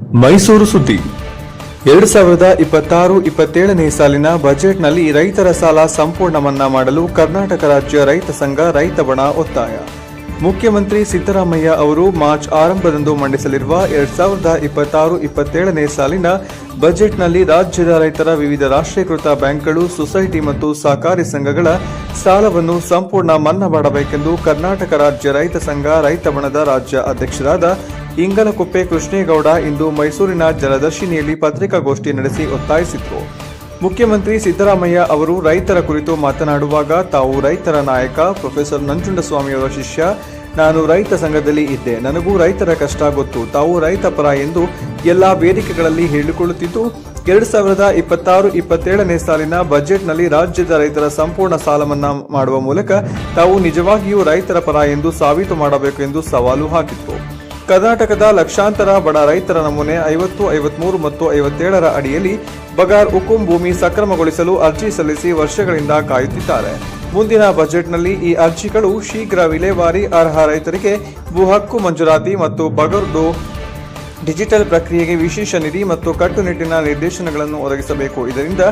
ಮೈಸೂರು ಸುದ್ದಿ 2026-27ನೇ ಸಾಲಿನ ಬಜೆಟ್ನಲ್ಲಿ ರೈತರ ಸಾಲ ಸಂಪೂರ್ಣ ಮನ್ನಾ ಮಾಡಲು ಕರ್ನಾಟಕ ರಾಜ್ಯ ರೈತ ಸಂಘ ರೈತ ಬಣ ಒತ್ತಾಯ. ಮುಖ್ಯಮಂತ್ರಿ ಸಿದ್ದರಾಮಯ್ಯ ಅವರು ಮಾರ್ಚ್ ಆರಂಭದಂದು ಮಂಡಿಸಲಿರುವ 2026-27ನೇ ಸಾಲಿನ ಬಜೆಟ್ನಲ್ಲಿ ರಾಜ್ಯದ ರೈತರ ವಿವಿಧ ರಾಷ್ಟ್ರೀಕೃತ ಬ್ಯಾಂಕ್ಗಳು, ಸೊಸೈಟಿ ಮತ್ತು ಸಹಕಾರಿ ಸಂಘಗಳ ಸಾಲವನ್ನು ಸಂಪೂರ್ಣ ಮನ್ನಾ ಮಾಡಬೇಕೆಂದು ಕರ್ನಾಟಕ ರಾಜ್ಯ ರೈತ ಸಂಘ ರೈತ ಬಣದ ರಾಜ್ಯ ಅಧ್ಯಕ್ಷರಾದ ಇಂಗಲಕುಪ್ಪೆ ಕೃಷ್ಣೇಗೌಡ ಇಂದು ಮೈಸೂರಿನ ಜಲದರ್ಶಿನಿಯಲ್ಲಿ ಪತ್ರಿಕಾಗೋಷ್ಠಿ ನಡೆಸಿ ಒತ್ತಾಯಿಸಿದರು. ಮುಖ್ಯಮಂತ್ರಿ ಸಿದ್ದರಾಮಯ್ಯ ಅವರು ರೈತರ ಕುರಿತು ಮಾತನಾಡುವಾಗ, ತಾವು ರೈತರ ನಾಯಕ ಪ್ರೊಫೆಸರ್ ನಂಜುಂಡಸ್ವಾಮಿಯವರ ಶಿಷ್ಯ, ನಾನು ರೈತ ಸಂಘದಲ್ಲಿ ಇದ್ದೆ, ನನಗೂ ರೈತರ ಕಷ್ಟ ಗೊತ್ತು, ತಾವು ರೈತ ಪರ ಎಂದು ಎಲ್ಲಾ ವೇದಿಕೆಗಳಲ್ಲಿ ಹೇಳಿಕೊಳ್ಳುತ್ತಿದ್ದು, 2026-27ನೇ ಸಾಲಿನ ಬಜೆಟ್ನಲ್ಲಿ ರಾಜ್ಯದ ರೈತರ ಸಂಪೂರ್ಣ ಸಾಲ ಮನ್ನಾ ಮಾಡುವ ಮೂಲಕ ತಾವು ನಿಜವಾಗಿಯೂ ರೈತರ ಪರ ಎಂದು ಸಾಬೀತು ಮಾಡಬೇಕು ಎಂದು ಸವಾಲು ಹಾಕಿತ್ತು. ಕರ್ನಾಟಕದ ಲಕ್ಷಾಂತರ ಬಡ ರೈತರ ನಮೂನೆ 50, 53 ಮತ್ತು 57ರ ಅಡಿಯಲ್ಲಿ ಬಗಾರ್ ಹುಕುಂ ಭೂಮಿ ಸಕ್ರಮಗೊಳಿಸಲು ಅರ್ಜಿ ಸಲ್ಲಿಸಿ ವರ್ಷಗಳಿಂದ ಕಾಯುತ್ತಿದ್ದಾರೆ. ಮುಂದಿನ ಬಜೆಟ್ನಲ್ಲಿ ಈ ಅರ್ಜಿಗಳು ಶೀಘ್ರ ವಿಲೇವಾರಿ, ಅರ್ಹ ರೈತರಿಗೆ ಭೂ ಹಕ್ಕು ಮಂಜೂರಾತಿ ಮತ್ತು ಬಗರ್ದು ಡಿಜಿಟಲ್ ಪ್ರಕ್ರಿಯೆಗೆ ವಿಶೇಷ ನಿಧಿ ಮತ್ತು ಕಟ್ಟುನಿಟ್ಟಿನ ನಿರ್ದೇಶನಗಳನ್ನು ಒದಗಿಸಬೇಕು. ಇದರಿಂದ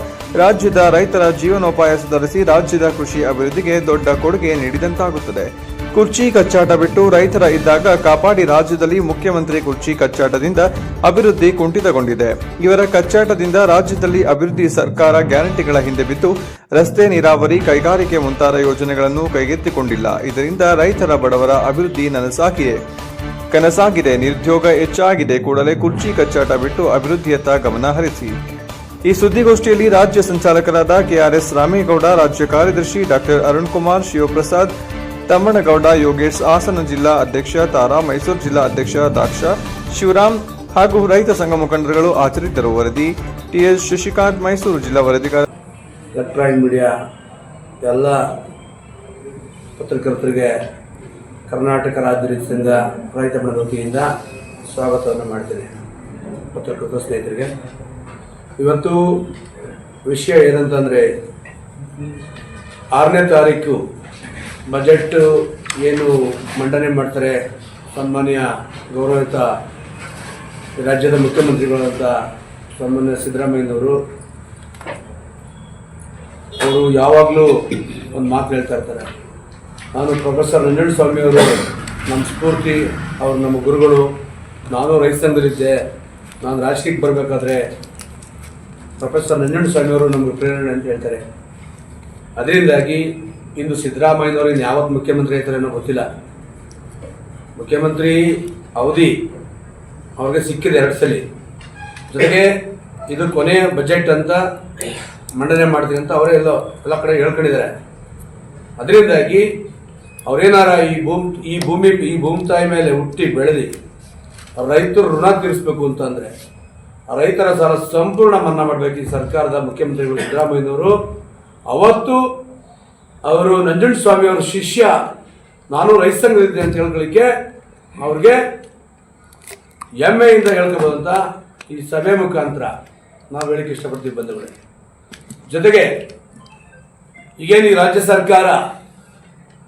ರಾಜ್ಯದ ರೈತರ ಜೀವನೋಪಾಯ ಸುಧಾರಿಸಿ ರಾಜ್ಯದ ಕೃಷಿ ಅಭಿವೃದ್ಧಿಗೆ ದೊಡ್ಡ ಕೊಡುಗೆ ನೀಡಿದಂತಾಗುತ್ತದೆ. ಕುರ್ಚಿ ಕಚ್ಚಾಟ ಬಿಟ್ಟು ರೈತರ ಇದ್ದಾಗ ಕಾಪಾಡಿ. ರಾಜ್ಯದಲ್ಲಿ ಮುಖ್ಯಮಂತ್ರಿ ಕುರ್ಚಿ ಕಚ್ಚಾಟದಿಂದ ಅಭಿವೃದ್ಧಿ ಕುಂಠಿತಗೊಂಡಿದೆ. ಇವರ ಕಚ್ಚಾಟದಿಂದ ರಾಜ್ಯದಲ್ಲಿ ಅಭಿವೃದ್ಧಿ ಸರ್ಕಾರ ಗ್ಯಾರಂಟಿಗಳ ಹಿಂದೆ ಬಿದ್ದು ರಸ್ತೆ, ನೀರಾವರಿ, ಕೈಗಾರಿಕೆ ಮುಂತಾದ ಯೋಜನೆಗಳನ್ನು ಕೈಗೆತ್ತಿಕೊಂಡಿಲ್ಲ. ಇದರಿಂದ ರೈತರ ಬಡವರ ಅಭಿವೃದ್ಧಿ ಕನಸಾಗಿದೆ, ನಿರುದ್ಯೋಗ ಹೆಚ್ಚಾಗಿದೆ. ಕೂಡಲೇ ಕುರ್ಚಿ ಕಚ್ಚಾಟ ಬಿಟ್ಟು ಅಭಿವೃದ್ಧಿಯತ್ತ ಗಮನ ಹರಿಸಿ. ಈ ಸುದ್ದಿಗೋಷ್ಠಿಯಲ್ಲಿ ರಾಜ್ಯ ಸಂಚಾಲಕರಾದ ಕೆಆರ್ಎಸ್ ರಾಮೇಗೌಡ, ರಾಜ್ಯ ಕಾರ್ಯದರ್ಶಿ ಡಾಕ್ಟರ್ ಅರುಣ್ ಕುಮಾರ್, ಶಿವಪ್ರಸಾದ್, ತಮ್ಮನಗೌಡ, ಯೋಗೇಶ್, ಹಾಸನ ಜಿಲ್ಲಾ ಅಧ್ಯಕ್ಷ ತಾರಾ, ಮೈಸೂರು ಜಿಲ್ಲಾ ಅಧ್ಯಕ್ಷ ದಾಕ್ಷ, ಶಿವರಾಮ್ ಹಾಗೂ ರೈತ ಸಂಘ ಮುಖಂಡರುಗಳು ಹಾಜರಿದ್ದರು. ವರದಿ ಟಿಎಸ್ ಶಶಿಕಾಂತ್, ಮೈಸೂರು ಜಿಲ್ಲಾ ವರದಿಗಾರ. ಎಲೆಕ್ಟ್ರಾನಿಕ್ ಮೀಡಿಯಾ ಎಲ್ಲ ಪತ್ರಕರ್ತರಿಗೆ ಕರ್ನಾಟಕ ರಾಜ್ಯ ರೈತ ಸಂಘ ರೈತ ಬಣದ ವತಿಯಿಂದ ಸ್ವಾಗತವನ್ನು ಮಾಡ್ತೇನೆ. ಪತ್ರಕರ್ತ ಸ್ನೇಹಿತರಿಗೆ ಇವತ್ತು ವಿಷಯ ಏನಂತಂದರೆ, 6ನೇ ತಾರೀಕು ಬಜೆಟ್ ಏನು ಮಂಡನೆ ಮಾಡ್ತಾರೆ ಸನ್ಮಾನ್ಯ ಗೌರವಿತ ರಾಜ್ಯದ ಮುಖ್ಯಮಂತ್ರಿಗಳಾದಂಥ ಸನ್ಮಾನ್ಯ ಸಿದ್ದರಾಮಯ್ಯನವರು, ಅವರು ಯಾವಾಗಲೂ ಒಂದು ಮಾತು ಹೇಳ್ತಾ ಇರ್ತಾರೆ. ನಾನು ಪ್ರೊಫೆಸರ್ ನಂಜುಂಡಸ್ವಾಮಿಯವರು ನಮ್ಮ ಸ್ಫೂರ್ತಿ, ಅವರು ನಮ್ಮ ಗುರುಗಳು, ನಾನು ರೈತ ಸಂಘದಲ್ಲಿದ್ದೆ, ನಾನು ರಾಜಕೀಯಕ್ಕೆ ಬರಬೇಕಾದ್ರೆ ಪ್ರೊಫೆಸರ್ ನಂಜುಂಡಸ್ವಾಮಿಯವರು ನಮಗೆ ಪ್ರೇರಣೆ ಅಂತ ಹೇಳ್ತಾರೆ. ಅದರಿಂದಾಗಿ ಇಂದು ಸಿದ್ದರಾಮಯ್ಯನವರು ಇನ್ನು ಯಾವತ್ತು ಮುಖ್ಯಮಂತ್ರಿ ಆಯ್ತಾರೇನೋ ಗೊತ್ತಿಲ್ಲ. ಮುಖ್ಯಮಂತ್ರಿ ಅವಧಿ ಅವ್ರಿಗೆ ಸಿಕ್ಕಿದೆ 2 ಸಲ. ಜೊತೆಗೆ ಇದು ಕೊನೆಯ ಬಜೆಟ್ ಅಂತ ಮಂಡನೆ ಮಾಡ್ತೀನಿ ಅಂತ ಅವರೇ ಎಲ್ಲ ಕಡೆ ಹೇಳ್ಕೊಂಡಿದ್ದಾರೆ. ಅದರಿಂದಾಗಿ ಅವರೇನಾರ ಈ ಭೂಮಿ ತಾಯಿ ಮೇಲೆ ಹುಟ್ಟಿ ಬೆಳೆದು ರೈತರು ಋಣ ತೀರಿಸಬೇಕು ಅಂತಂದರೆ ರೈತರ ಸಾಲ ಸಂಪೂರ್ಣ ಮನ್ನಾ ಮಾಡಬೇಕು ಈ ಸರ್ಕಾರದ ಮುಖ್ಯಮಂತ್ರಿಗಳು ಸಿದ್ದರಾಮಯ್ಯನವರು. ಅವತ್ತು ಅವರು ನಂಜುಂಡಸ್ವಾಮಿಯವರ ಶಿಷ್ಯ, ನಾನು ರೈತ ಸಂಘದಿದ್ದೆ ಅಂತ ಹೇಳ್ಕೊಳ್ಳಿಕ್ಕೆ ಅವ್ರಿಗೆ ಹೆಮ್ಮೆಯಿಂದ ಹೇಳ್ಕೋಬೋದಂತ ಈ ಸಭೆ ಮುಖಾಂತರ ನಾವು ಹೇಳಿಕ್ಕೆ ಇಷ್ಟಪಡ್ತೀವಿ ಬಂಧುಗಳೇ. ಜೊತೆಗೆ ಈಗೇನು ಈ ರಾಜ್ಯ ಸರ್ಕಾರ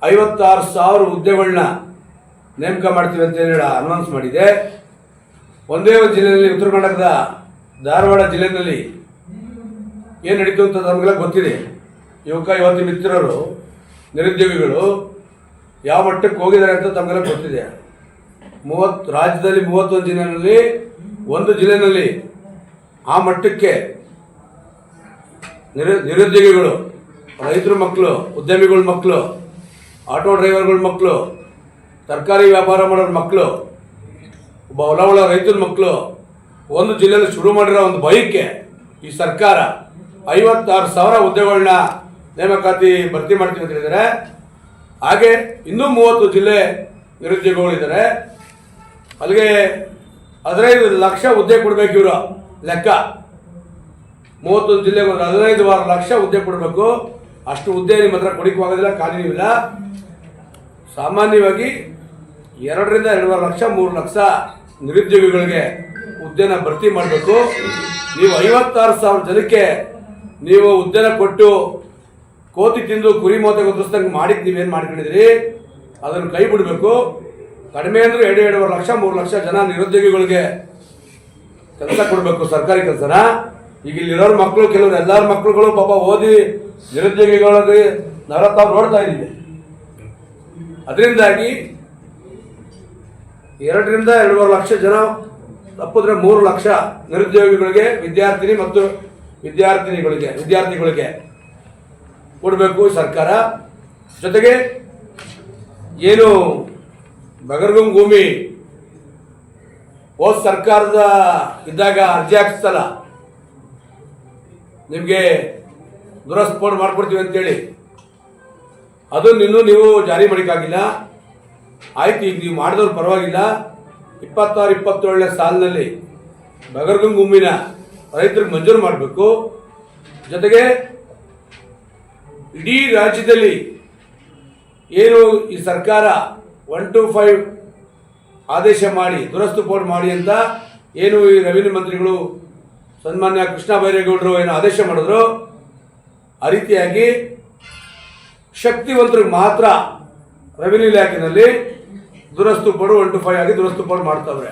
56,000 ಹುದ್ದೆಗಳನ್ನ ನೇಮಕ ಮಾಡ್ತೀವಿ ಅಂತ ಹೇಳಿ ಅನೌನ್ಸ್ ಮಾಡಿದೆ. ಒಂದೇ ಒಂದು ಜಿಲ್ಲೆಯಲ್ಲಿ, ಉತ್ತರ ಕರ್ನಾಟಕದ ಧಾರವಾಡ ಜಿಲ್ಲೆಯಲ್ಲಿ ಏನು ನಡೀತು ಅಂತ ನಮಗೆಲ್ಲ ಗೊತ್ತಿದೆ. ಯುವತಿ ಮಿತ್ರರು, ನಿರುದ್ಯೋಗಿಗಳು ಯಾವ ಮಟ್ಟಕ್ಕೆ ಹೋಗಿದ್ದಾರೆ ಅಂತ ತಮಗೆಲ್ಲ ಗೊತ್ತಿದೆ. ರಾಜ್ಯದಲ್ಲಿ 31 ಜಿಲ್ಲೆಯಲ್ಲಿ, ಒಂದು ಜಿಲ್ಲೆಯಲ್ಲಿ ಆ ಮಟ್ಟಕ್ಕೆ ನಿರುದ್ಯೋಗಿಗಳು, ರೈತರ ಮಕ್ಕಳು, ಉದ್ಯಮಿಗಳ ಮಕ್ಕಳು, ಆಟೋ ಡ್ರೈವರ್ಗಳ ಮಕ್ಕಳು, ತರಕಾರಿ ವ್ಯಾಪಾರ ಮಾಡೋರ ಮಕ್ಕಳು, ಒಬ್ಬ ಹೊಲ ರೈತರ ಮಕ್ಕಳು ಒಂದು ಜಿಲ್ಲೆಯಲ್ಲಿ ಶುರು ಮಾಡಿರೋ ಒಂದು ಬೈಕ್ಗೆ ಈ ಸರ್ಕಾರ 56,000 ಹುದ್ದೆಗಳನ್ನ ನೇಮಕಾತಿ ಭರ್ತಿ ಮಾಡ್ತೀವಿ ಅಂತ ಹೇಳಿದ್ದಾರೆ. ಹಾಗೆ ಇನ್ನೂ 30 ಜಿಲ್ಲೆ ನಿರುದ್ಯೋಗಿಗಳಿದ್ದಾರೆ. ಅಲ್ಲಿಗೆ 15 ಲಕ್ಷ ಹುದ್ದೆ ಕೊಡಬೇಕು. ಇವರು ಲೆಕ್ಕ 31 ಜಿಲ್ಲೆಗೆ 15 ಲಕ್ಷ ಹುದ್ದೆ ಕೊಡಬೇಕು. ಅಷ್ಟು ಹುದ್ದೆ ನಿಮ್ಮ ಹತ್ರ ಕೊಡಕ್ಕೆ ಆಗೋದಿಲ್ಲ, ಖಾಲಿ ಇಲ್ಲ. ಸಾಮಾನ್ಯವಾಗಿ 2 ರಿಂದ 2.5 ಲಕ್ಷ 3 ಲಕ್ಷ ನಿರುದ್ಯೋಗಿಗಳಿಗೆ ಹುದ್ದೆನ ಭರ್ತಿ ಮಾಡಬೇಕು. ನೀವು 56,000 ಜನಕ್ಕೆ ನೀವು ಹುದ್ದೆನ ಕೊಟ್ಟು ಕೋತಿ ತಿಂದು ಕುರಿ ಮೋತೆ ಗೊತ್ತಿಸ್ದಂಗೆ ಮಾಡಿಕ್ ನೀವೇನು ಮಾಡ್ಕೊಂಡಿದ್ರಿ, ಅದನ್ನು ಕೈ ಬಿಡಬೇಕು. ಕಡಿಮೆ ಅಂದ್ರೆ 2.5 ಲಕ್ಷ 3 ಲಕ್ಷ ಜನ ನಿರುದ್ಯೋಗಿಗಳಿಗೆ ಕೆಲಸ ಕೊಡಬೇಕು, ಸರ್ಕಾರಿ ಕೆಲಸನ. ಈಗ ಇಲ್ಲಿರೋರ್ ಮಕ್ಕಳು, ಕೆಲವರು ಎಲ್ಲಾರ ಮಕ್ಕಳುಗಳು ಪಾಪ ಓದಿ ನಿರುದ್ಯೋಗಿಗಳಿಗೆ ತಾವು ನೋಡ್ತಾ ಇದ್ದೀವಿ. ಅದರಿಂದಾಗಿ 2 ರಿಂದ 2.5 ಲಕ್ಷ ಜನ, ತಪ್ಪಿದ್ರೆ 3 ಲಕ್ಷ ನಿರುದ್ಯೋಗಿಗಳಿಗೆ, ವಿದ್ಯಾರ್ಥಿನಿ ಮತ್ತು ವಿದ್ಯಾರ್ಥಿಗಳಿಗೆ ಕೊಡಬೇಕು ಸರ್ಕಾರ. ಜೊತೆಗೆ ಏನು ಬಗರ್ಗುಂ ಭೂಮಿ ಹೋದ ಸರ್ಕಾರದ ಇದ್ದಾಗ ಅರ್ಜಿ ಹಾಕಿಸ್ತಲ್ಲ, ನಿಮಗೆ ದುರಸ್ಪೋರ್ಟ್ ಮಾಡ್ಕೊಡ್ತೀವಿ ಅಂತೇಳಿ, ಅದನ್ನು ಇನ್ನೂ ನೀವು ಜಾರಿ ಮಾಡೋಕ್ಕಾಗಿಲ್ಲ. ಆಯ್ತು, ಈಗ ನೀವು ಮಾಡಿದವ್ರು ಪರವಾಗಿಲ್ಲ. 26-27ನೇ ಸಾಲಿನಲ್ಲಿ ಬಗರ್ಗುಂ ಭೂಮಿನ ರೈತರಿಗೆ ಮಂಜೂರು ಮಾಡಬೇಕು. ಜೊತೆಗೆ ಇಡೀ ರಾಜ್ಯದಲ್ಲಿ ಏನು ಈ ಸರ್ಕಾರ 1 to 5 ಆದೇಶ ಮಾಡಿ ದುರಸ್ತು ಬೋರ್ಡ್ ಮಾಡಿ ಅಂತ ಏನು ಈ ರೆವಿನ್ಯೂ ಮಂತ್ರಿಗಳು ಸನ್ಮಾನ್ಯ ಕೃಷ್ಣ ಬೈರೇಗೌಡರು ಏನು ಆದೇಶ ಮಾಡಿದ್ರು, ಆ ರೀತಿಯಾಗಿ ಶಕ್ತಿವಂತರಿಗೆ ಮಾತ್ರ ರೆವಿನ್ಯೂ ಇಲಾಖೆಯಲ್ಲಿ ದುರಸ್ತು ಬೋರ್ಡ್ 1 to 5 ಆಗಿ ದುರಸ್ತು ಬೋರ್ಡ್ ಮಾಡ್ತಾವ್ರೆ.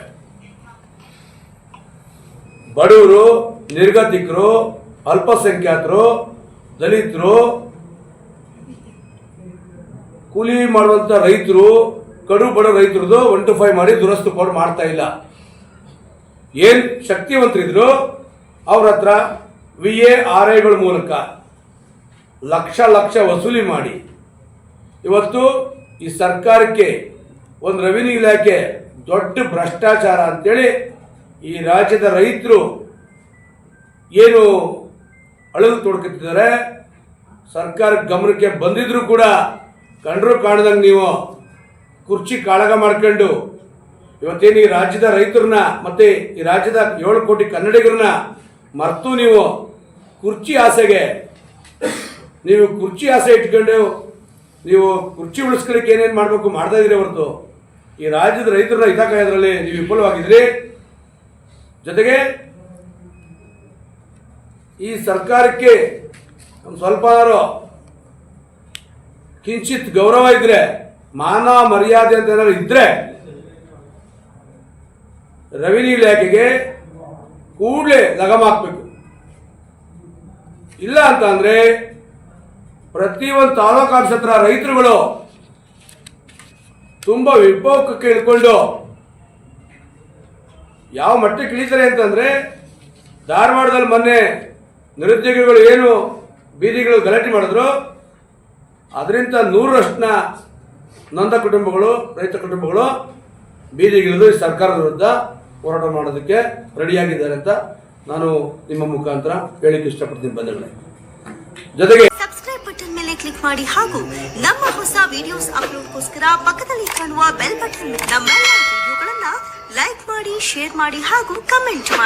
ಬಡವರು, ನಿರ್ಗತಿಕರು, ಅಲ್ಪಸಂಖ್ಯಾತರು, ದಲಿತರು, ಕೂಲಿ ಮಾಡುವಂತ ರೈತರು, ಕಡು ಬಡ ರೈತರದು 1 to 5 ಮಾಡಿ ದುರಸ್ತು ಬೋರ್ಡ್ ಮಾಡ್ತಾ ಇಲ್ಲ. ಏನ್ ಶಕ್ತಿವಂತರಿದ್ರು ಅವ್ರ ಹತ್ರ VARIಗಳ ಮೂಲಕ ಲಕ್ಷ ವಸೂಲಿ ಮಾಡಿ ಇವತ್ತು ಈ ಸರ್ಕಾರಕ್ಕೆ ಒಂದು ರೆವಿನ್ಯೂ ಇಲಾಖೆ ದೊಡ್ಡ ಭ್ರಷ್ಟಾಚಾರ ಅಂತೇಳಿ ಈ ರಾಜ್ಯದ ರೈತರು ಏನು ಅಳಲು ತೊಡಕುತ್ತಿದ್ದಾರೆ. ಸರ್ಕಾರ ಗಮನಕ್ಕೆ ಬಂದಿದ್ರು ಕೂಡ ಕಂಡ್ರು ಕಾಣದಂಗೆ ನೀವು ಕುರ್ಚಿ ಕಾಳಗ ಮಾಡ್ಕೊಂಡು ಇವತ್ತೇನು ಈ ರಾಜ್ಯದ ರೈತರನ್ನ ಮತ್ತೆ ಈ ರಾಜ್ಯದ 7 ಕೋಟಿ ಕನ್ನಡಿಗರನ್ನ ಮರ್ತು ನೀವು ಕುರ್ಚಿ ಆಸೆ ಇಟ್ಕೊಂಡು ನೀವು ಕುರ್ಚಿ ಉಳಿಸ್ಕೊಳ್ಳಿಕ್ಕೆ ಏನೇನು ಮಾಡಬೇಕು ಮಾಡ್ತಾ ಇದ್ದೀರಿ ಹೊರತು ಈ ರಾಜ್ಯದ ರೈತರನ್ನ ಹಿತಕಾಯೋದ್ರಲ್ಲಿ ನೀವು ವಿಫಲವಾಗಿದ್ರಿ. ಜೊತೆಗೆ ಈ ಸರ್ಕಾರಕ್ಕೆ ಒಂದು ಸ್ವಲ್ಪ ಕಿಂಚಿತ್ ಗೌರವ ಇದ್ರೆ, ಮಾನ ಮರ್ಯಾದೆ ಅಂತ ಏನಾದ್ರು ಇದ್ರೆ ರೆವಿನ್ಯೂ ಇಲಾಖೆಗೆ ಕೂಡಲೇ ಲಗಾಮ ಹಾಕಬೇಕು. ಇಲ್ಲ ಅಂತ ಅಂದ್ರೆ ಪ್ರತಿಯೊಂದು ತಾಲೂಕು ಆಫೀಸ್ ಹತ್ರ ರೈತರುಗಳು ತುಂಬಾ ವಿಕೋಪಕ್ಕೆ ಇಳ್ಕೊಂಡು ಯಾವ ಮಟ್ಟಕ್ಕೆ ಇಳಿತಾರೆ ಅಂತಂದ್ರೆ, ಧಾರವಾಡದಲ್ಲಿ ಮೊನ್ನೆ ನಿರುದ್ಯೋಗಿಗಳು ಏನು ಬೀದಿಗಳು ಗಲಾಟೆ ಮಾಡಿದ್ರು, ಅದರಿಂದ 100ರಷ್ಟು ನೊಂದ ಕುಟುಂಬಗಳು, ರೈತ ಕುಟುಂಬಗಳು ಬೀದಿಗಿಳಿದು ಈ ಸರ್ಕಾರದ ವಿರುದ್ಧ ಹೋರಾಟ ಮಾಡೋದಕ್ಕೆ ರೆಡಿಯಾಗಿದ್ದಾರೆ ಅಂತ ನಾನು ನಿಮ್ಮ ಮುಖಾಂತರ ಹೇಳಿಕ್ಕೆ ಇಷ್ಟಪಡ್ತೀನಿ ಬಂಧುಗಳೇ. ಜೊತೆಗೆ ಸಬ್ಸ್ಕ್ರೈಬ್ ಬಟನ್ ಮೇಲೆ ಕ್ಲಿಕ್ ಮಾಡಿ ಹಾಗೂ ನಮ್ಮ ಹೊಸ ವಿಡಿಯೋಸ್ ಅಪ್ಲೋಡ್ಗೋಸ್ಕರ ಪಕ್ಕದಲ್ಲಿ ಕಾಣುವ ಬೆಲ್ ಬಟನ್ ನಮ್ಮೆಲ್ಲ ವಿಡಿಯೋಗಳನ್ನ ಲೈಕ್ ಮಾಡಿ, ಶೇರ್ ಮಾಡಿ ಹಾಗೂ ಕಮೆಂಟ್ ಮಾಡಿ.